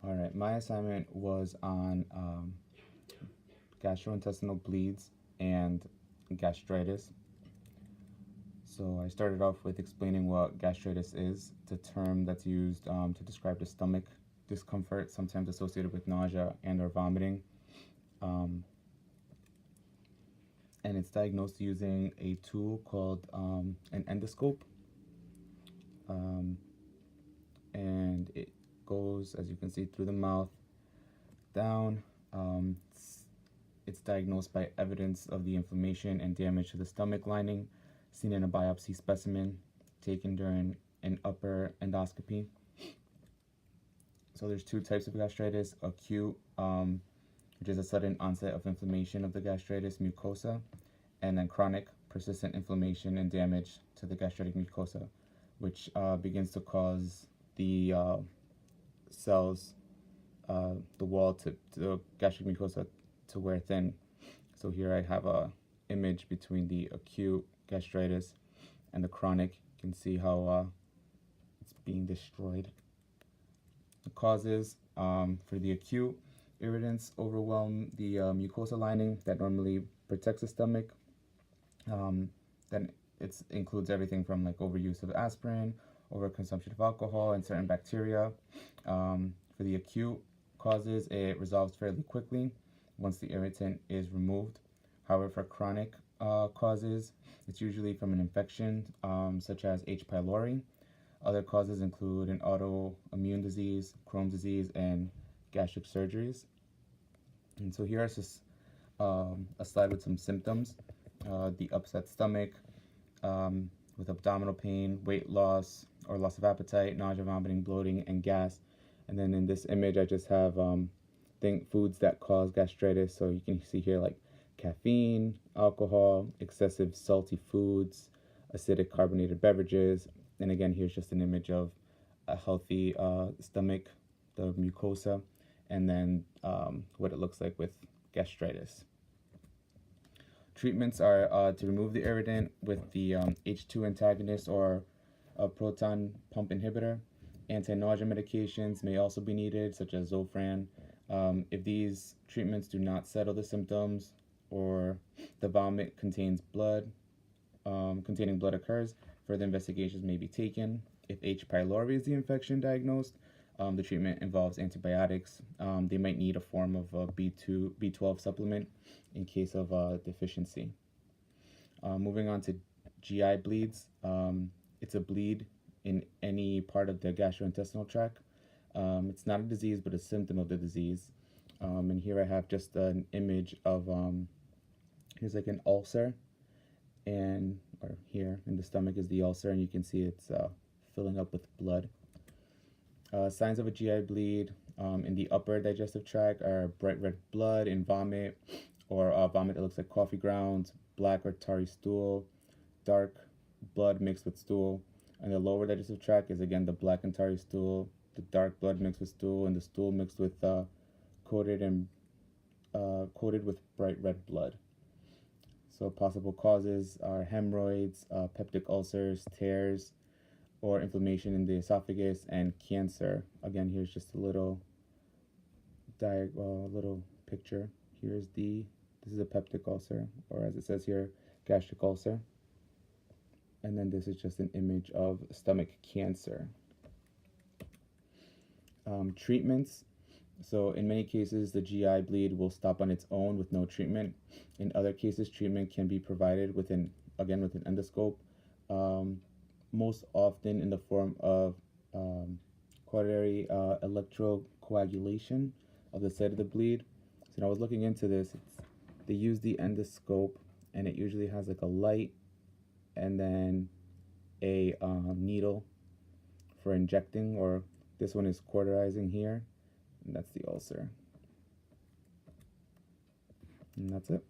All right, my assignment was on gastrointestinal bleeds and gastritis. So I started off with explaining what gastritis is. It's a term that's used to describe the stomach discomfort, sometimes associated with nausea and or vomiting. And it's diagnosed using a tool called an endoscope. And it goes, as you can see, through the mouth, down. It's diagnosed by evidence of the inflammation and damage to the stomach lining seen in a biopsy specimen taken during an upper endoscopy. So there's two types of gastritis: acute, which is a sudden onset of inflammation of the gastritis mucosa, and then chronic, persistent inflammation and damage to the gastritic mucosa, which begins to cause the cells, the wall to the gastric mucosa to wear thin. So here I have a image between the acute gastritis and the chronic. You can see how it's being destroyed. The causes for the acute: irritants overwhelm the mucosa lining that normally protects the stomach. Then it includes everything from like overuse of aspirin, overconsumption of alcohol, and certain bacteria. For the acute causes, it resolves fairly quickly once the irritant is removed. However, for chronic causes, it's usually from an infection such as H. pylori. Other causes include an autoimmune disease, Crohn's disease, and gastric surgeries. And so here is just a slide with some symptoms. The upset stomach with abdominal pain, weight loss or loss of appetite, nausea, vomiting, bloating, and gas. And then in this image, I just have foods that cause gastritis. So you can see here like caffeine, alcohol, excessive salty foods, acidic carbonated beverages. And again, here's just an image of a healthy stomach, the mucosa, and then what it looks like with gastritis. Treatments are to remove the irritant with the H2 antagonist or a proton pump inhibitor. Anti-nausea medications may also be needed, such as Zofran. If these treatments do not settle the symptoms, or the vomit contains blood, containing blood occurs, further investigations may be taken. If H. pylori is the infection diagnosed, the treatment involves antibiotics. They might need a form of a B12 supplement in case of deficiency. Moving on to GI bleeds. It's a bleed in any part of the gastrointestinal tract. It's not a disease, but a symptom of the disease. And here I have just an image of, here's like an ulcer, and or here in the stomach is the ulcer, and you can see it's filling up with blood. Signs of a GI bleed in the upper digestive tract are bright red blood and vomit, or vomit that looks like coffee grounds, black or tarry stool, dark blood mixed with stool. And the lower digestive tract is again the black and tarry stool, the dark blood mixed with stool, and the stool mixed with coated with bright red blood. So possible causes are hemorrhoids, peptic ulcers, tears, or inflammation in the esophagus, and cancer. Again, here's just a little picture. This is a peptic ulcer, or as it says here, gastric ulcer. And then this is just an image of stomach cancer. Treatments. So in many cases, the GI bleed will stop on its own with no treatment. In other cases, treatment can be provided with an endoscope, most often in the form of coronary electrocoagulation of the site of the bleed. So when I was looking into this, they use the endoscope, and it usually has like a light and then a needle for injecting, or this one is cauterizing here, and that's the ulcer. And that's it.